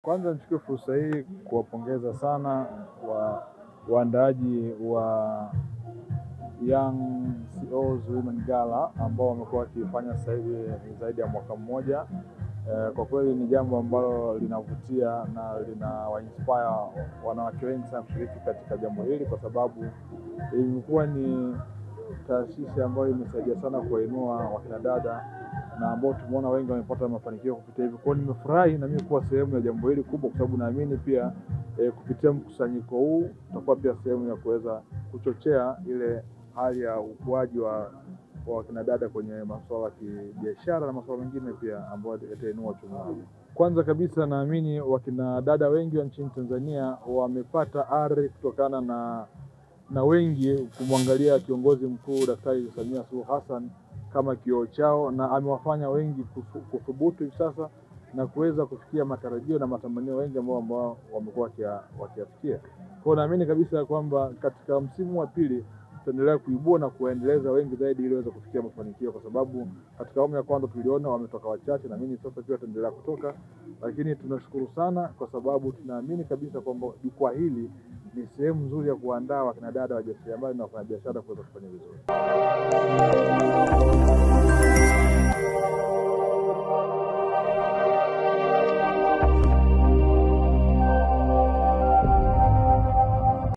Kwanza nichukue fursa hii kuwapongeza sana waandaaji wa Young CEOs Women Gala ambao wamekuwa wakifanya sasa hivi zaidi ya mwaka mmoja. Kwa kweli ni jambo ambalo linavutia na linawainspire wanawake wengi sana kushiriki katika jambo hili, kwa sababu imekuwa ni taasisi ambayo imesaidia sana kuwainua wakina dada na ambao tumeona wengi wamepata mafanikio kupitia hivi. Kwa hiyo nimefurahi na mimi kuwa sehemu ya jambo hili kubwa, kwa sababu naamini pia kupitia mkusanyiko huu tutakuwa pia sehemu ya kuweza kuchochea ile hali ya ukuaji wa wakina dada kwenye masuala ya kibiashara na masuala mengine pia ambayo yatainua uchumi wao. Kwanza kabisa naamini wakina dada wengi wa nchini Tanzania wamepata ari kutokana na wengi kumwangalia kiongozi mkuu Daktari Samia Suluhu Hassan kama kioo chao, na amewafanya wengi kuthubutu hivi sasa na kuweza kufikia matarajio na matamanio wengi ambao wamekuwa wakiyafikia. Kwa naamini kabisa kwamba katika msimu wa pili tutaendelea kuibua na kuendeleza wengi zaidi ili waweze kufikia mafanikio, kwa sababu katika awamu ya kwanza tuliona wametoka wachache, na mimi sasa pia tutaendelea kutoka. Lakini tunashukuru sana kwa sababu tunaamini kabisa kwamba jukwaa hili ni sehemu nzuri ya kuandaa wakina dada wajasiriamali na wafanyabiashara kuweza kufanya vizuri.